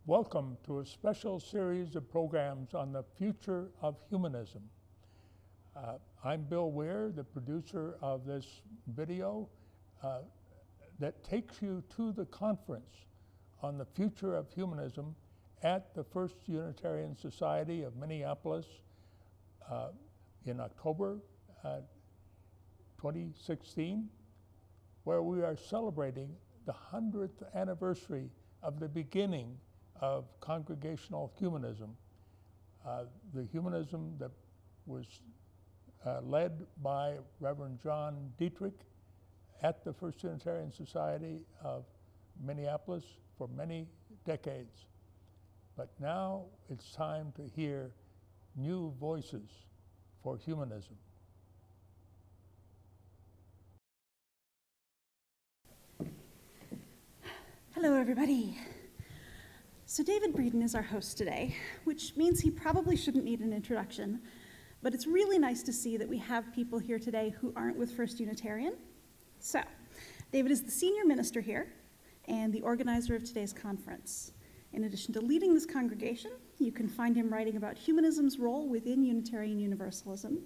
Welcome to a special series of programs on the future of humanism. I'm Bill Weir, the producer of this video that takes you to the conference on the future of humanism at the First Unitarian Society of Minneapolis in October 2016, where we are celebrating the 100th anniversary of the beginning of congregational humanism, the humanism that was led by Reverend John Dietrich at the First Unitarian Society of Minneapolis for many decades. But now it's time to hear new voices for humanism. Hello, everybody. So David Breeden is our host today, which means he probably shouldn't need an introduction, but it's really nice to see that we have people here today who aren't with First Unitarian. So, David is the senior minister here and the organizer of today's conference. In addition to leading this congregation, you can find him writing about humanism's role within Unitarian Universalism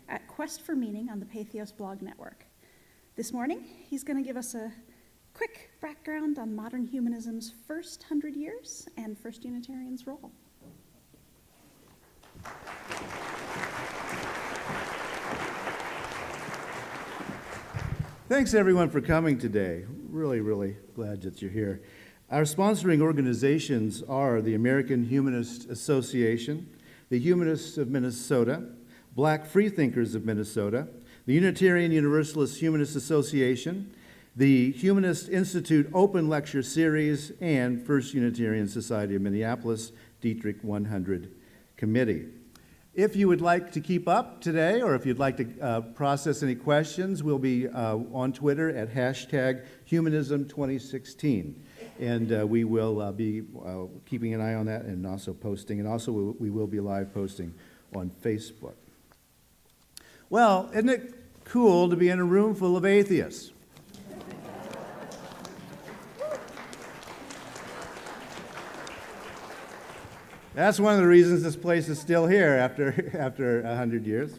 at Quest for Meaning on the Patheos blog network. This morning, he's going to give us a quick background on modern humanism's first 100 years and First Unitarian's role. Thanks everyone for coming today. Really glad that you're here. Our sponsoring organizations are the American Humanist Association, the Humanists of Minnesota, Black Freethinkers of Minnesota, the Unitarian Universalist Humanist Association, the Humanist Institute Open Lecture Series, and First Unitarian Society of Minneapolis Dietrich 100 Committee. If you would like to keep up today, or if you'd like to process any questions, we'll be on Twitter at #Humanism2016. And we will be keeping an eye on that and also posting. And also we will be live posting on Facebook. Well, isn't it cool to be in a room full of atheists? That's one of the reasons this place is still here after 100 years.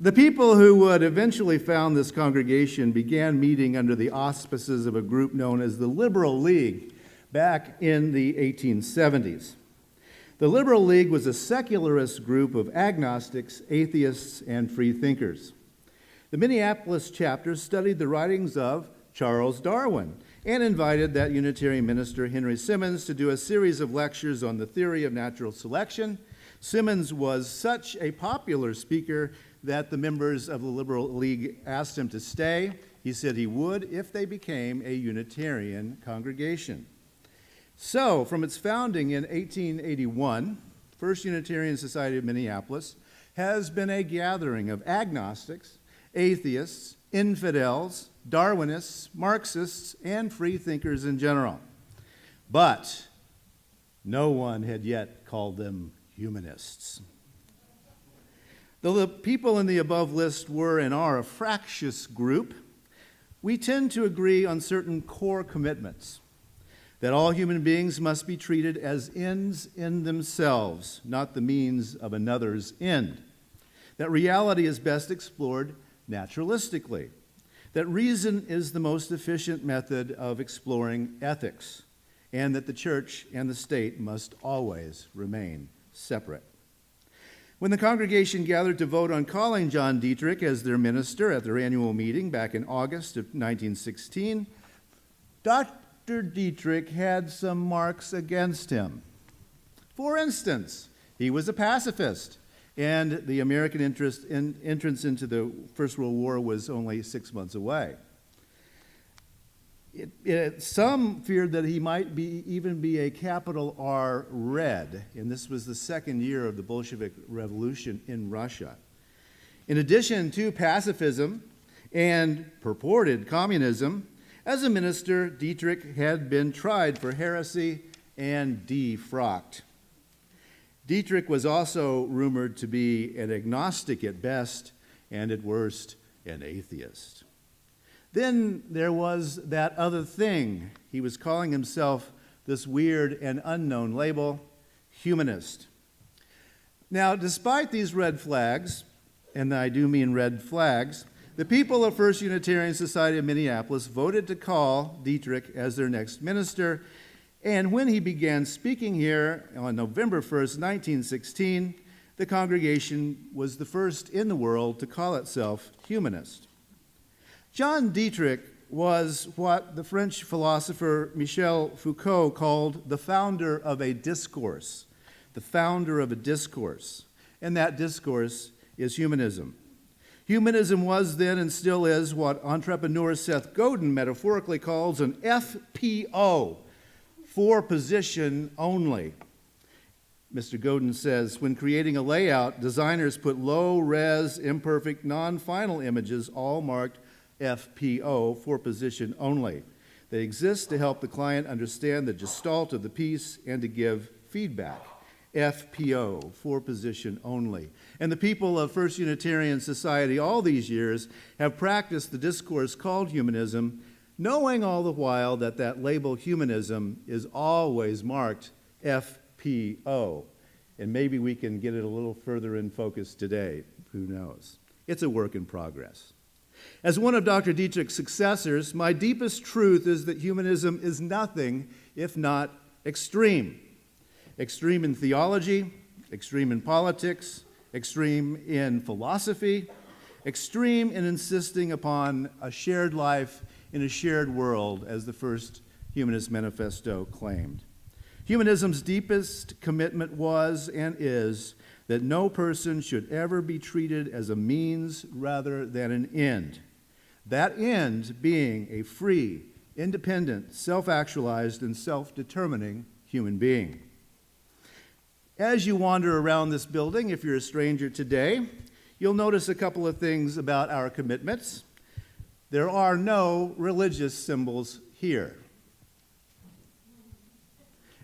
The people who would eventually found this congregation began meeting under the auspices of a group known as the Liberal League back in the 1870s. The Liberal League was a secularist group of agnostics, atheists, and freethinkers. The Minneapolis chapter studied the writings of Charles Darwin and invited that Unitarian minister Henry Simmons to do a series of lectures on the theory of natural selection. Simmons was such a popular speaker that the members of the Liberal League asked him to stay. He said he would if they became a Unitarian congregation. So, from its founding in 1881, First Unitarian Society of Minneapolis has been a gathering of agnostics, atheists, infidels, Darwinists, Marxists, and freethinkers in general. But no one had yet called them humanists. Though the people in the above list were and are a fractious group, we tend to agree on certain core commitments: that all human beings must be treated as ends in themselves, not the means of another's end; that reality is best explored naturalistically; that reason is the most efficient method of exploring ethics; and that the church and the state must always remain separate. When the congregation gathered to vote on calling John Dietrich as their minister at their annual meeting back in August of 1916, Dr. Dietrich had some marks against him. For instance, he was a pacifist, and the American entrance into the First World War was only 6 months away. Some feared that he might even be a capital R Red, and this was the second year of the Bolshevik Revolution in Russia. In addition to pacifism and purported communism, as a minister, Dietrich had been tried for heresy and defrocked. Dietrich was also rumored to be an agnostic at best, and at worst, an atheist. Then there was that other thing. He was calling himself this weird and unknown label, humanist. Now, despite these red flags, and I do mean red flags, the people of First Unitarian Society of Minneapolis voted to call Dietrich as their next minister, and when he began speaking here on November 1st, 1916, the congregation was the first in the world to call itself humanist. John Dietrich was what the French philosopher Michel Foucault called the founder of a discourse, the founder of a discourse, and that discourse is humanism. Humanism was then and still is what entrepreneur Seth Godin metaphorically calls an FPO, for position only. Mr. Godin says, when creating a layout, designers put low-res, imperfect, non-final images, all marked FPO, for position only. They exist to help the client understand the gestalt of the piece and to give feedback. FPO, for position only. And the people of First Unitarian Society all these years have practiced the discourse called humanism, knowing all the while that that label humanism is always marked FPO. And maybe we can get it a little further in focus today. Who knows? It's a work in progress. As one of Dr. Dietrich's successors, my deepest truth is that humanism is nothing if not extreme. Extreme in theology, extreme in politics, extreme in philosophy, extreme in insisting upon a shared life in a shared world, as the first Humanist Manifesto claimed. Humanism's deepest commitment was and is that no person should ever be treated as a means rather than an end. That end being a free, independent, self-actualized, and self-determining human being. As you wander around this building, if you're a stranger today, you'll notice a couple of things about our commitments. There are no religious symbols here.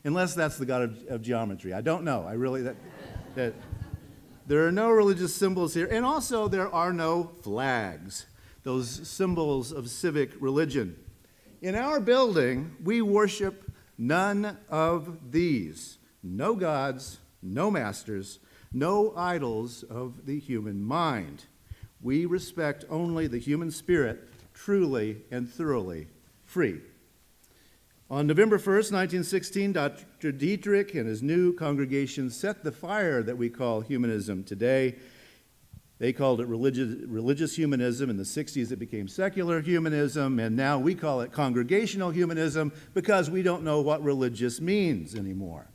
Unless that's the God of geometry. I don't know. There are no religious symbols here. And also, there are no flags, those symbols of civic religion. In our building, we worship none of these. No gods, no masters, no idols of the human mind. We respect only the human spirit, truly and thoroughly free. On November 1st, 1916, Dr. Dietrich and his new congregation set the fire that we call humanism today. They called it religious humanism. In the 60s, it became secular humanism, and now we call it congregational humanism because we don't know what religious means anymore.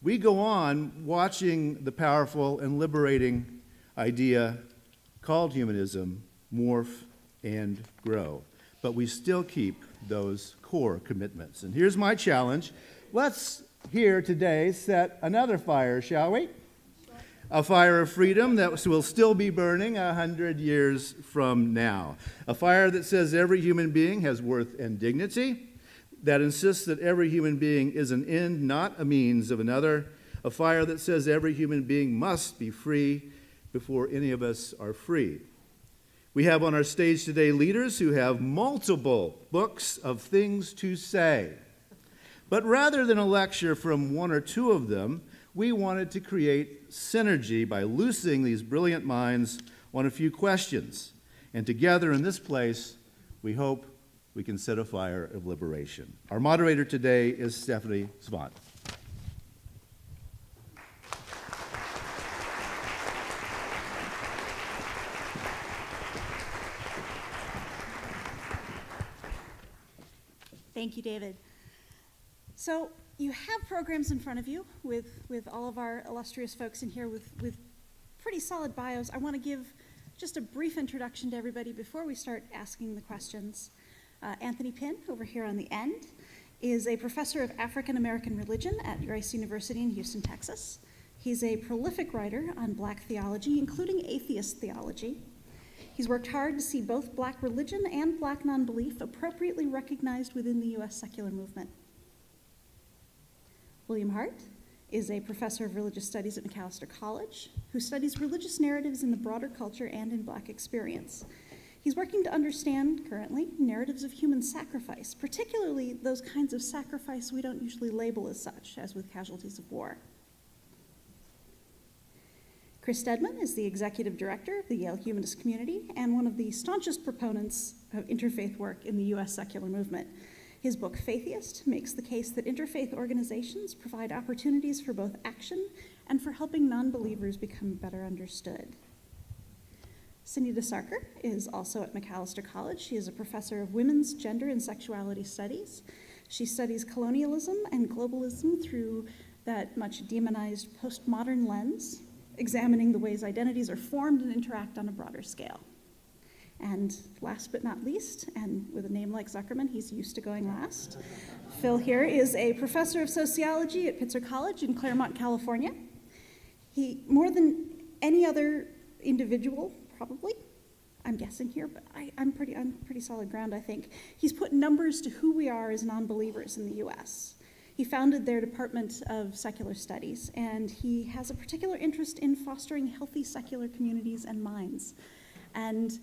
We go on watching the powerful and liberating idea called humanism morph and grow, but we still keep those core commitments. And here's my challenge. Let's here today set another fire, shall we? A fire of freedom that will still be burning 100 years from now. A fire that says every human being has worth and dignity, that insists that every human being is an end, not a means of another. A fire that says every human being must be free before any of us are free. We have on our stage today leaders who have multiple books of things to say. But rather than a lecture from one or two of them, we wanted to create synergy by loosing these brilliant minds on a few questions. And together in this place, we hope we can set a fire of liberation. Our moderator today is Stephanie Svant. Thank you, David. So you have programs in front of you with all of our illustrious folks in here with pretty solid bios. I want to give just a brief introduction to everybody before we start asking the questions. Anthony Pinn, over here on the end, is a professor of African American religion at Rice University in Houston, Texas. He's a prolific writer on Black theology, including atheist theology. He's worked hard to see both Black religion and Black non-belief appropriately recognized within the U.S. secular movement. William Hart is a professor of religious studies at Macalester College, who studies religious narratives in the broader culture and in Black experience. He's working to understand, currently, narratives of human sacrifice, particularly those kinds of sacrifice we don't usually label as such, as with casualties of war. Chris Steadman is the executive director of the Yale Humanist community and one of the staunchest proponents of interfaith work in the US secular movement. His book, Faithiest, makes the case that interfaith organizations provide opportunities for both action and for helping non-believers become better understood. Sonita Sarker is also at Macalester College. She is a professor of women's, gender, and sexuality studies. She studies colonialism and globalism through that much demonized postmodern lens, examining the ways identities are formed and interact on a broader scale. And last but not least, and with a name like Zuckerman, he's used to going last, Phil here is a professor of sociology at Pitzer College in Claremount, California. He, more than any other individual, probably, I'm guessing here, but I'm pretty solid ground, I think. He's put numbers to who we are as non-believers in the US. He founded their Department of Secular Studies, and he has a particular interest in fostering healthy secular communities and minds. And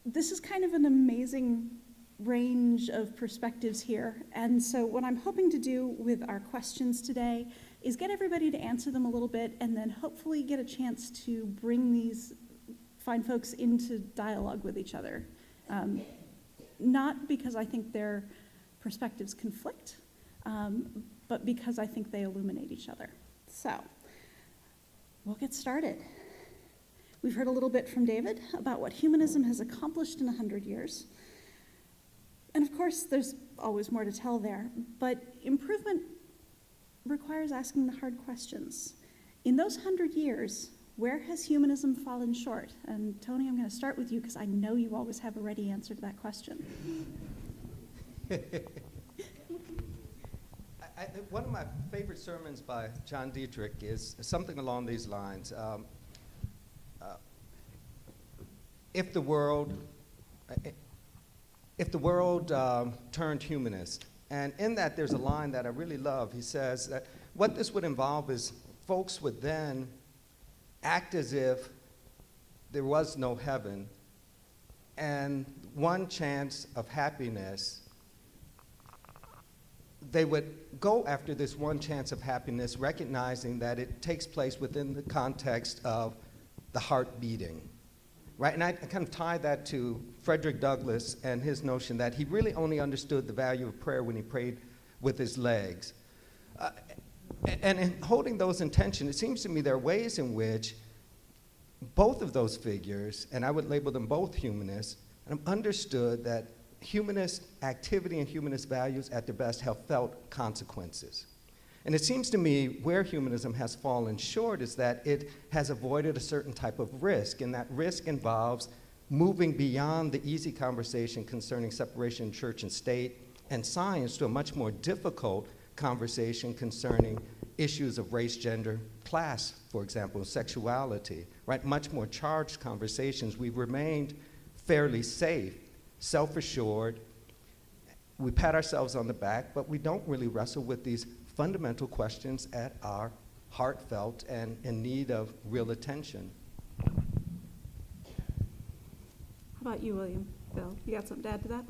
this is kind of an amazing range of perspectives here. And so what I'm hoping to do with our questions today is get everybody to answer them a little bit, and then hopefully get a chance to bring these fine folks into dialogue with each other. Not because I think their perspectives conflict, but because I think they illuminate each other. So, we'll get started. We've heard a little bit from David about what humanism has accomplished in 100 years. And of course, there's always more to tell there, but improvement requires asking the hard questions. In those 100 years, where has humanism fallen short? And Tony, I'm going to start with you because I know you always have a ready answer to that question. One of my favorite sermons by John Dietrich is something along these lines. If the world turned humanist, and in that there's a line that I really love. He says that what this would involve is folks would then act as if there was no heaven, and one chance of happiness, they would go after this one chance of happiness, recognizing that it takes place within the context of the heart beating, right? And I kind of tie that to Frederick Douglass and his notion that he really only understood the value of prayer when he prayed with his legs. And in holding those in tension, it seems to me there are ways in which both of those figures, and I would label them both humanists, understood that humanist activity and humanist values at their best have felt consequences. And it seems to me where humanism has fallen short is that it has avoided a certain type of risk, and that risk involves moving beyond the easy conversation concerning separation of church and state and science to a much more difficult conversation concerning issues of race, gender, class, for example, sexuality, right? Much more charged conversations. We've remained fairly safe, self-assured. We pat ourselves on the back, but we don't really wrestle with these fundamental questions that are heartfelt and in need of real attention. How about you, William? Bill, you got something to add to that?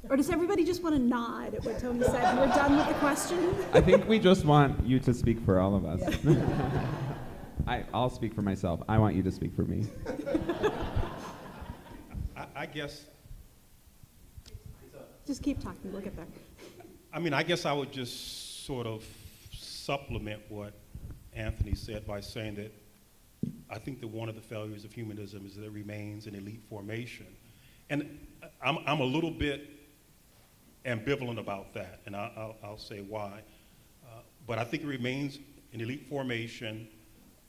Or does everybody just want to nod at what Tony said and we're done with the question? I think we just want you to speak for all of us. I'll speak for myself. I want you to speak for me. I guess. Just keep talking, we'll get there. I mean, I guess I would just sort of supplement what Anthony said by saying that I think that one of the failures of humanism is that it remains an elite formation. And I'm a little bit ambivalent about that, and I'll say why. But I think it remains an elite formation.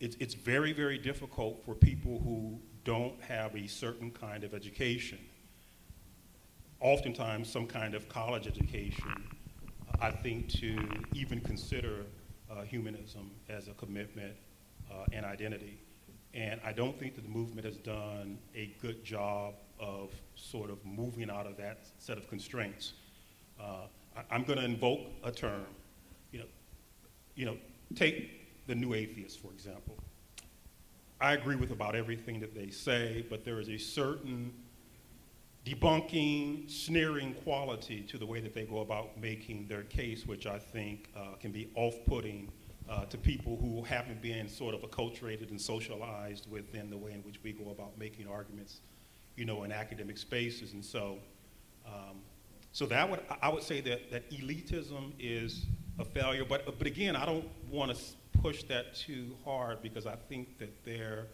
It's very, very difficult for people who don't have a certain kind of education, oftentimes some kind of college education, I think, to even consider humanism as a commitment and identity. And I don't think that the movement has done a good job of sort of moving out of that set of constraints. I'm going to invoke a term. You know, take the new atheist, for example. I agree with about everything that they say, but there is a certain debunking, sneering quality to the way that they go about making their case, which I think can be off-putting to people who haven't been sort of acculturated and socialized within the way in which we go about making arguments, you know, in academic spaces. And so, I would say that elitism is a failure, but again, I don't want to push that too hard, because I think that there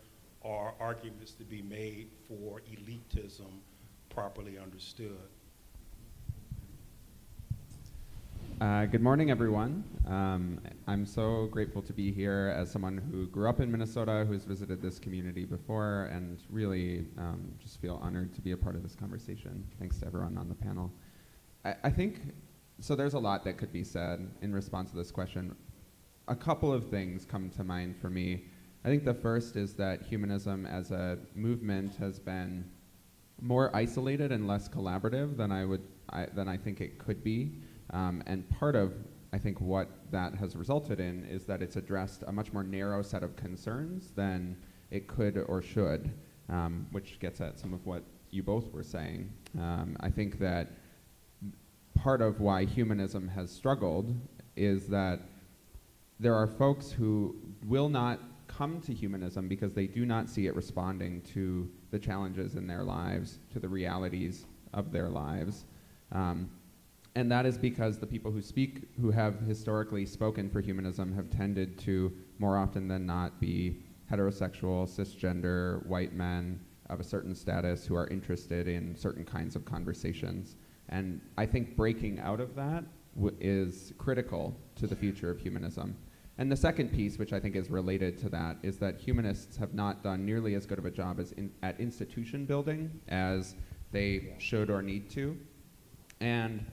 are arguments to be made for elitism properly understood. Good morning, everyone. I'm so grateful to be here as someone who grew up in Minnesota, who's visited this community before, and really just feel honored to be a part of this conversation. Thanks to everyone on the panel. I think, so there's a lot that could be said in response to this question. A couple of things come to mind for me. I think the first is that humanism as a movement has been more isolated and less collaborative than I think it could be. And part of, I think, what that has resulted in is that it's addressed a much more narrow set of concerns than it could or should, which gets at some of what you both were saying. I think that part of why humanism has struggled is that there are folks who will not come to humanism because they do not see it responding to the challenges in their lives, to the realities of their lives. And that is because the people who have historically spoken for humanism have tended to, more often than not, be heterosexual, cisgender, white men of a certain status who are interested in certain kinds of conversations. And I think breaking out of that is critical to the future of humanism. And the second piece, which I think is related to that, is that humanists have not done nearly as good of a job as at institution building as they should or need to. And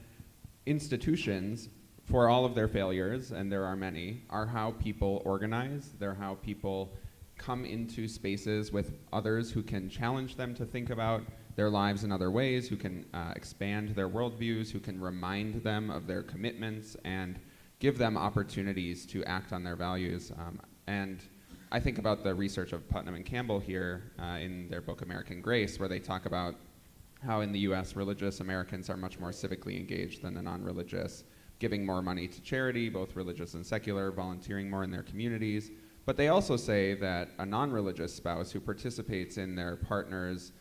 institutions, for all of their failures, and there are many, are how people organize. They're how people come into spaces with others who can challenge them to think about their lives in other ways, who can expand their worldviews, who can remind them of their commitments and give them opportunities to act on their values. And I think about the research of Putnam and Campbell here in their book American Grace, where they talk about how in the US religious Americans are much more civically engaged than the non-religious, giving more money to charity, both religious and secular, volunteering more in their communities. But they also say that a non-religious spouse who participates in their partner's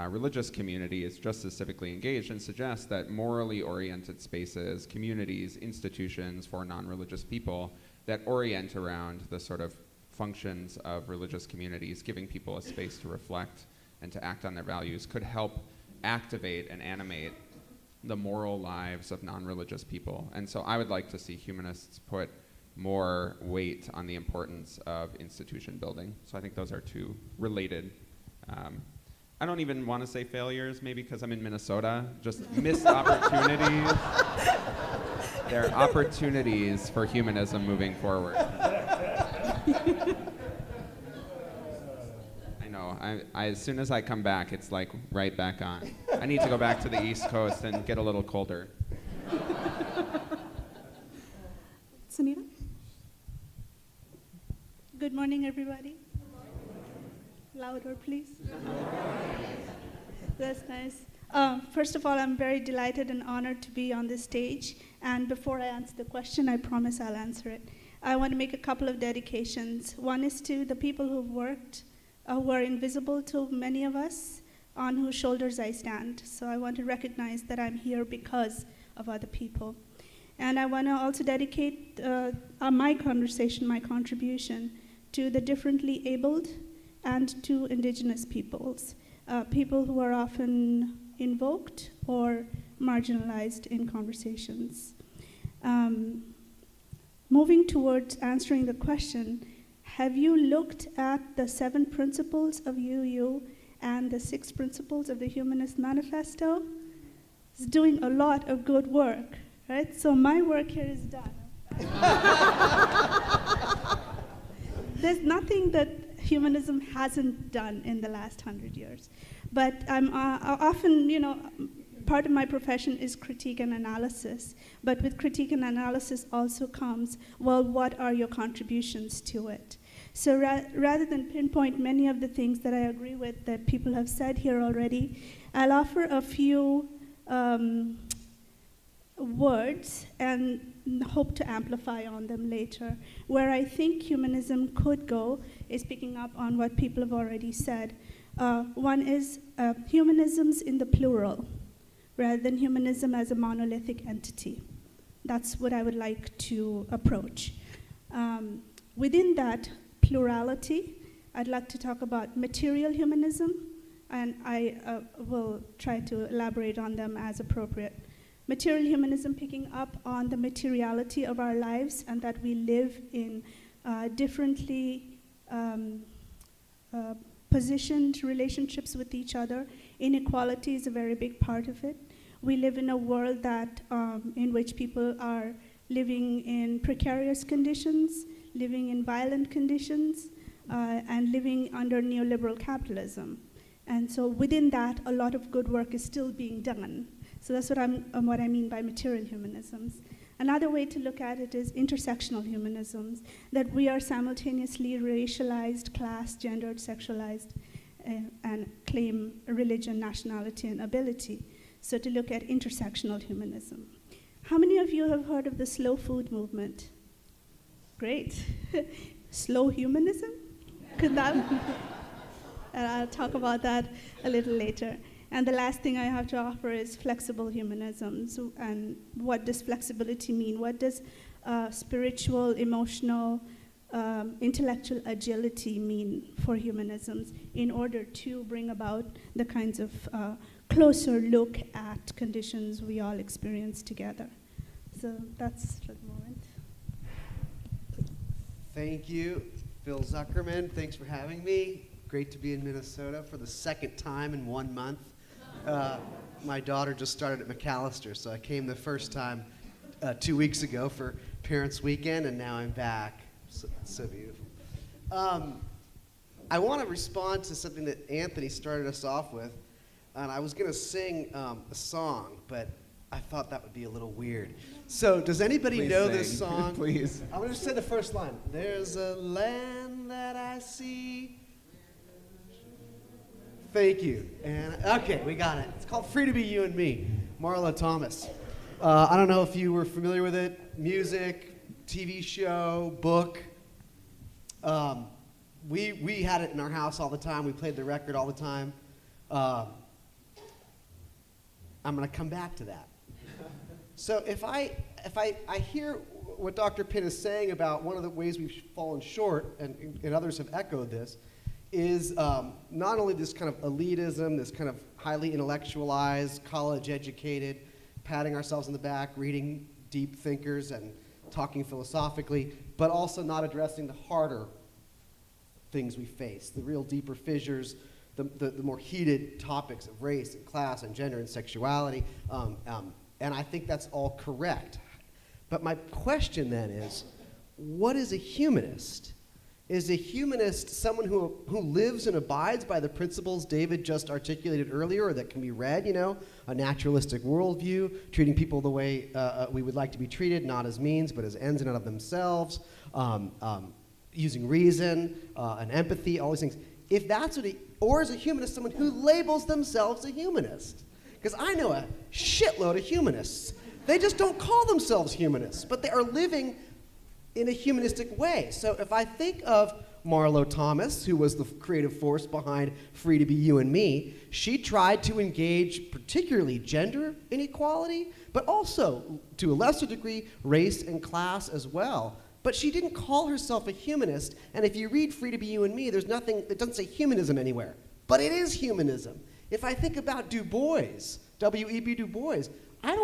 religious community is just as civically engaged, and suggests that morally oriented spaces, communities, institutions for non-religious people that orient around the sort of functions of religious communities, giving people a space to reflect and to act on their values, could help activate and animate the moral lives of non-religious people. And so I would like to see humanists put more weight on the importance of institution building. So I think those are two related. I don't even want to say failures, maybe because I'm in Minnesota, just missed opportunities. There are opportunities for humanism moving forward. I know, as soon as I come back, it's like right back on. I need to go back to the East Coast and get a little colder. Sonita? Good morning, everybody. Louder, please. That's nice. First of all, I'm very delighted and honored to be on this stage. And before I answer the question, I promise I'll answer it. I want to make a couple of dedications. One is to the people who've worked, who are invisible to many of us, on whose shoulders I stand. So I want to recognize that I'm here because of other people. And I want to also dedicate my conversation, my contribution, to the differently abled and to indigenous peoples, people who are often invoked or marginalized in conversations. Moving towards answering the question, have you looked at the 7 principles of UU and the 6 principles of the Humanist Manifesto? It's doing a lot of good work, right? So my work here is done. There's nothing that humanism hasn't done in the last 100 years. But I'm often, part of my profession is critique and analysis. But with critique and analysis also comes, well, what are your contributions to it? So rather than pinpoint many of the things that I agree with that people have said here already, I'll offer a few words and hope to amplify on them later. Where I think humanism could go is picking up on what people have already said. One is humanisms in the plural, rather than humanism as a monolithic entity. That's what I would like to approach. Within that plurality, I'd like to talk about material humanism, and I will try to elaborate on them as appropriate. Material humanism picking up on the materiality of our lives and that we live in differently positioned relationships with each other. Inequality is a very big part of it. We live in a world that in which people are living in precarious conditions, living in violent conditions, and living under neoliberal capitalism. And so within that, a lot of good work is still being done. So that's what I mean by material humanisms. Another way to look at it is intersectional humanisms, that we are simultaneously racialized, class, gendered, sexualized, and claim religion, nationality, and ability. So to look at intersectional humanism. How many of you have heard of the slow food movement? Great. Slow humanism? Could that? And I'll talk about that a little later. And the last thing I have to offer is flexible humanism. So, and what does flexibility mean? What does spiritual, emotional, intellectual agility mean for humanisms in order to bring about the kinds of closer look at conditions we all experience together? So that's for the moment. Thank you, Phil Zuckerman. Thanks for having me. Great to be in Minnesota for the second time in 1 month. My daughter just started at Macalester, so I came the first time 2 weeks ago for Parents' Weekend, and now I'm back. So beautiful. I want to respond to something that Anthony started us off with, and I was going to sing a song, but I thought that would be a little weird. So does anybody know this song? Please. I'm going to say the first line. There's a land that I see. Thank you. And okay, we got it. It's called Free to Be You and Me, Marlo Thomas. I don't know if you were familiar with it. Music, TV show, book. We had it in our house all the time. We played the record all the time. I'm going to come back to that. So if I hear what Dr. Pinn is saying about one of the ways we've fallen short, and others have echoed this, is not only this kind of elitism, this kind of highly intellectualized, college-educated, patting ourselves in the back, reading deep thinkers and talking philosophically, but also not addressing the harder things we face, the real deeper fissures, the more heated topics of race and class and gender and sexuality. And I think that's all correct. But my question then is, what is a humanist? Is a humanist someone who lives and abides by the principles David just articulated earlier, or that can be read, a naturalistic worldview, treating people the way we would like to be treated, not as means, but as ends in and of themselves, using reason and empathy, all these things. If that's what or is a humanist someone who labels themselves a humanist? Because I know a shitload of humanists. They just don't call themselves humanists, but they are living in a humanistic way. So if I think of Marlo Thomas, who was the creative force behind Free to Be You and Me, she tried to engage particularly gender inequality, but also, to a lesser degree, race and class as well. But she didn't call herself a humanist, and if you read Free to Be You and Me, there's nothing that doesn't say humanism anywhere. But it is humanism. If I think about Du Bois, W.E.B. Du Bois, I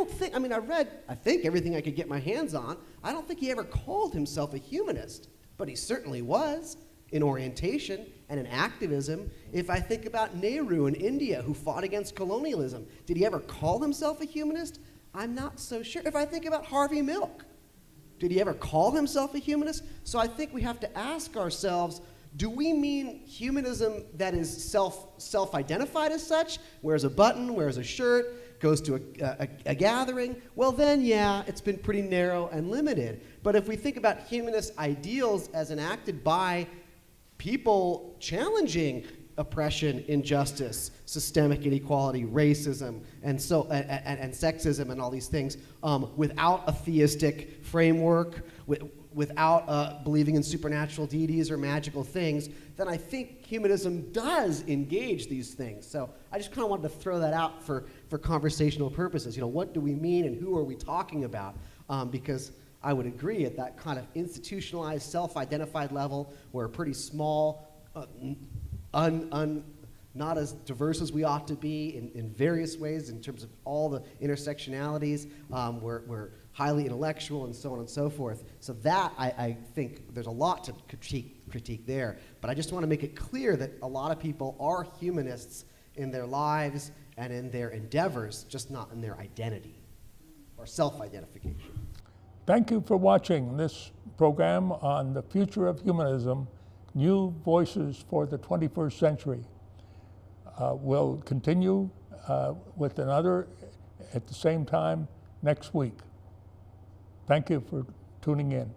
think everything I could get my hands on. I don't think he ever called himself a humanist, but he certainly was in orientation and in activism. If I think about Nehru in India, who fought against colonialism, did he ever call himself a humanist? I'm not so sure. If I think about Harvey Milk, did he ever call himself a humanist? So I think we have to ask ourselves, do we mean humanism that is self-identified as such, wears a button, wears a shirt, goes to a gathering? Well then, yeah, it's been pretty narrow and limited. But if we think about humanist ideals as enacted by people challenging oppression, injustice, systemic inequality, racism, and sexism, and all these things, without a theistic framework, without believing in supernatural deities or magical things, then I think humanism does engage these things. So I just kind of wanted to throw that out for conversational purposes. What do we mean and who are we talking about? Because I would agree at that kind of institutionalized, self-identified level, we're a pretty small, not as diverse as we ought to be in various ways in terms of all the intersectionalities. We're highly intellectual and so on and so forth. So that, I think there's a lot to critique there. But I just want to make it clear that a lot of people are humanists in their lives and in their endeavors, just not in their identity or self-identification. Thank you for watching this program on the future of humanism, new voices for the 21st century. We'll continue with another at the same time next week. Thank you for tuning in.